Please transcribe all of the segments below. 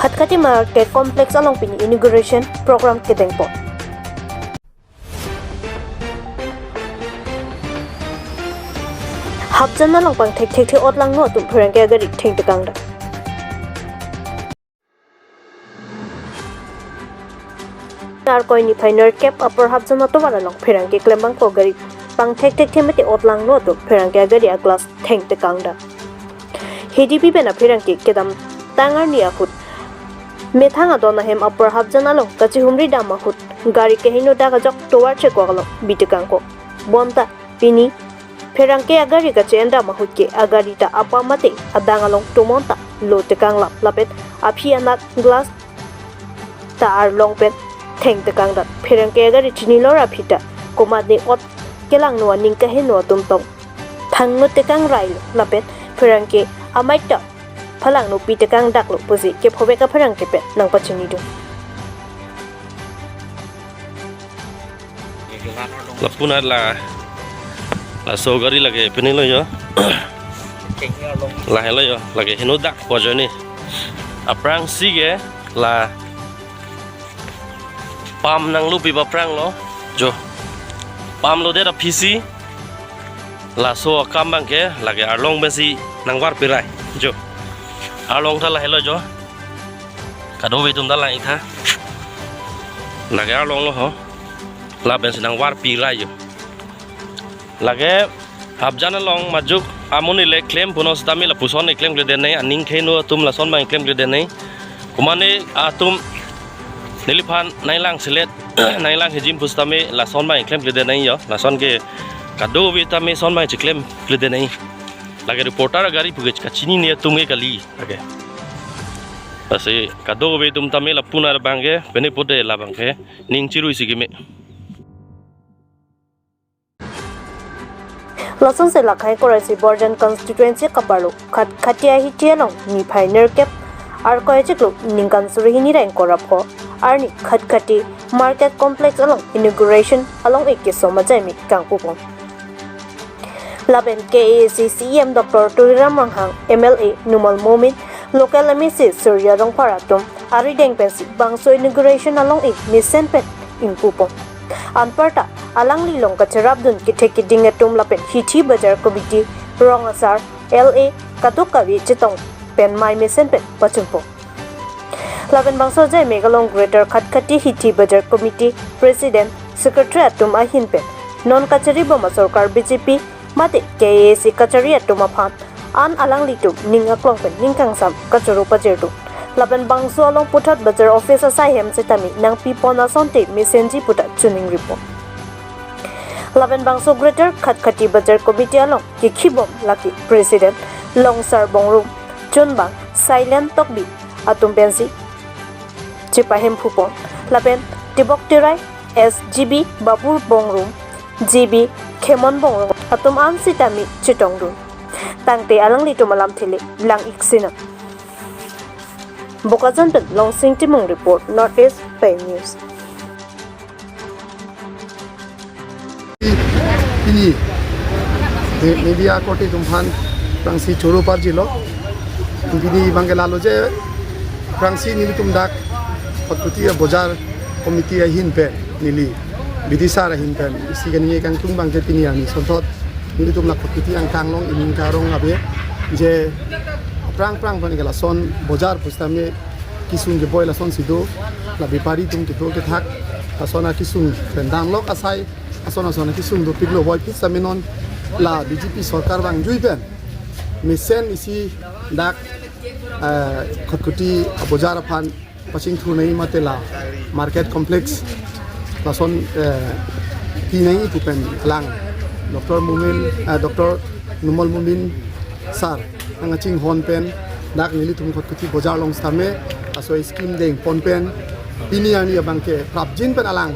khat-khati market complex along pini inauguration program kedengpo hapjan along pang thek otlang no tum phurang ke agari theng tekang da nar koi ni final cap upper hapjan to wala long phurang ke klembang ko gari pang thek themati otlang no tum phurang ke agari a class theng tekang da HDP bena phurang ke kedam tangar ni afut methanga dona hem upper hapjan along kachi humri dama hut gari ke hino daga jok towar che ko alo bitekang ko bonta pini Ferangke agari kache enda mahutke agari ta apa mate adangalong tumonta lo tekang lapet aphi anak glass ta ar long pet theng tekang da ferangke agari chini lora phita komade ot kelang no ning ka heno tumtong thangno tekang rai lapet ferangke amaita phalang no pi tekang daklo posi ke phobe ka ferangke pet nang pachini du lapuna la so gari lage pini lo yo la hello yo lage hinu dak po joni aprang sige la pam nang lu pi ba prang lo jo pam lo de da pc la so kam bang ke lage arlong besi nang war pirai jo arlong tha la hello jo kado be tum da la itha lage arlong lo ho la ben nang war pirai yo lage habjana long majuk amuni le claim bonus dami la puson ne claim le den nei aning kheno tum la son mai claim le den nei kumane atum niliphan nailang selet nailang hejim pustame la son mai claim le den nei yo la son ke kado vitame son mai claim le den nei lage reporter gari pugech ka chini ne tum ke kali lage ase kado ve tum tame la punar bange bene pode la bange ning chiru sigime Lason se lakhai koraisi Borjan constituency kapalu khatia hitialong ni final cap ar koyechiklu ningkan surihini rank korapho arni khati market complex along inauguration along ek somajami kangpupong laben KAC CM Dr. Turiram Ranghang MLA Numal Momin local MEC Surya Rongparatum ari dengpensi bangso inauguration along ek mission pet impupong Anparta alang lilong kacharabdun kiteki dingatum lapet hithi bajar committee rong asar LA katukawi chitong pen mai mesen pet pachumpo laben bangso jai megalong greater khatkhati hithi bajar committee president secretary atum ahin pet non kachari boma sarkar BJP mate KAC kachari atum aphan an alang litum ninga klong pen ningkang sam kacharu pajertu laban bangso along putat bajar office asai hem setami nang pipona sonte mesenji putat tuning report laban bangso greater khatkhati bajar committee along kikhibom laki president longsar bongrum chunbang silent tokbi atum pensi chipahem phupon laben tibok tirai SGB babur bongrum GB khemon bongrum atum an sitami chitongdu tangte alang litumalam thile lang iksina Bukazan pen long sing timung report Northeast Pay News. Ini media koti tumhan prangsi churu par jilo. Ini bangela loje prangsi nili tumdak patuti bojar komiti ahin pe nili bidisar ahin pe isi gani kang tung bangke tini ani sontot nili tumnak patuti ang kanglong ining karong abe je prang pani gala son bojar pustame kisung ge boy la son sido la bipari tum ke ke thak asona kisung pendang lok asai asona kisung do piglo boy pustame non la BJP sarkar bang jui pen misen isi dak khotkuti bojar phan paching thu nei matela market complex la son ki nei tu pen lang Dr. Numal Mumin sar ang ching hon pen dak nili tum khotkuti bojar long stame aso scheme deng pon pen pini ani abangke prapjin pen alang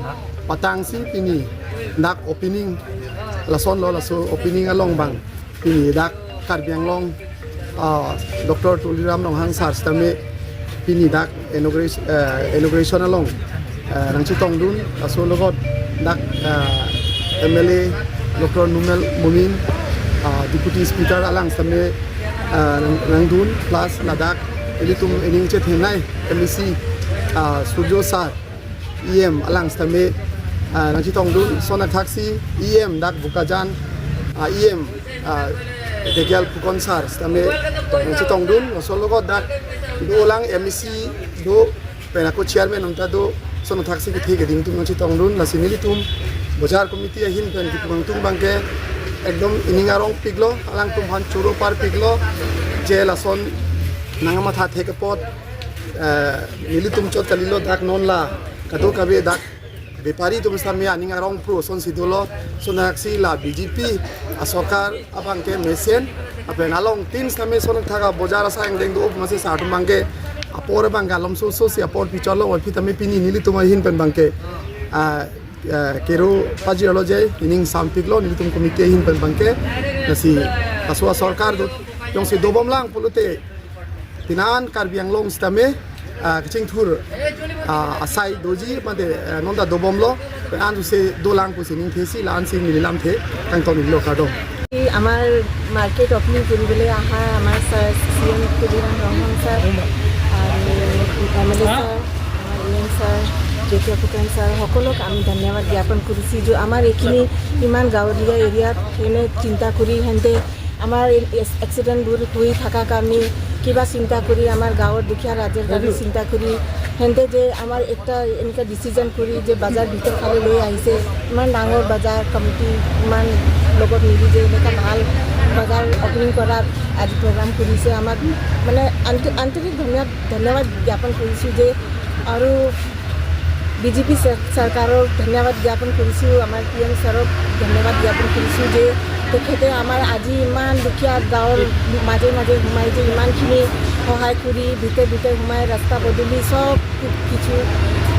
patang si pini dak opening lason lo laso opening along bang pini dak karbiang long Dr. Tuliram long hang sar stame pini dak inauguration along rang chitong dun aso logot dak MLA Dr. Numal Mumin Deputy Speaker alang stame nangdun plus ladak ini tum ini chet henai MEC Studio Sar EM alang stame nangchi tongdun sonak taxi EM dak bukajan EM degial pukon sar stame nangchi tongdun sologot dak do ulang MEC do penako chairman unta do sonak taxi ki thege ding tum nangchi tongdun lasimili tum bojar committee hin pen ki pung tum bangke ekdom iningarong piglo alang tum han churu par piglo je lason nangama tha theke pot nili tum chot kalilo dak non la kado kabe dak bepari tum sami aningarong pro son sidulo sonaksi la BJP asokar abang ke mesen apen along tin sami sonak thaga bojar asa engdeng do mase sa tum bangke apor bangalom so si apor picholo ol pitame pini nili tum hin pen bangke kero pajiro je ining sampiglo nili tum komite hin pen bangke nasi aswa sarkar do yang si dobom lang pulute tinan karbiang long stame kecing thur asai doji made nonda dobom lo an se dolang pu sining thesi lan sing nilam the kang to nilo kado আমার market opening করবলে আহা আমার sir CM কুদিরাম Rahman sir আর MLA sir আমার M sir JK ফুকান sir সকলক আমি ধন্যবাদ জ্ঞাপন কৰিছি যে আমাৰ এইখিনি ইমান গাঁৱলীয়া এৰিয়াত এনে চিন্তা কৰি হেঁতে আমাৰ এক্সিডেণ্টবোৰ হৈ থকা কাৰণে কিবা চিন্তা কৰি আমাৰ গাঁৱৰ দুখীয়া ৰাইজৰ কাৰণে চিন্তা কৰি হেঁতে যে আমাৰ একটা এনেকুৱা ডিচিজন কৰি যে বাজাৰ ভিতৰ ফালে লৈ আহিছে ইমান ডাঙৰ বাজাৰ কমিটি ইমান লগত মিলি যে এনেকুৱা ভাল বাজাৰ অপেনিং কৰাৰ আজি প্ৰগ্ৰাম কৰিছে আমাক মানে আন্তৰিক ধন্যবাদ জ্ঞাপন কৰিছোঁ যে আৰু বিজেপি চৰকাৰক ধন্যবাদ জ্ঞাপন কৰিছোঁ আমাৰ PM ছাৰক ধন্যবাদ জ্ঞাপন কৰিছোঁ যে তেখেতে আমাৰ আজি ইমান দুখীয়া গাঁৱৰ মাজে মাজে সোমাই যে ইমানখিনি সহায় কৰি ভিতৰে সোমাই ৰাস্তা পদূলি চব কিছু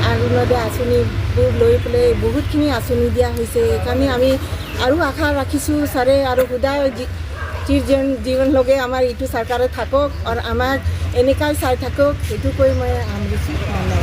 অৰুণোদয় আঁচনিবোৰ লৈ পেলাই বহুতখিনি আঁচনি দিয়া হৈছে সেইকাৰণে আমি আৰু আশা ৰাখিছোঁ ছাৰে আৰু সদায় জীৱনলৈকে আমাৰ এইটো চৰকাৰে থাকক আৰু আমাক এনেকুৱাই চাই থাকক সেইটো কৈ মই সামৰিছোঁ।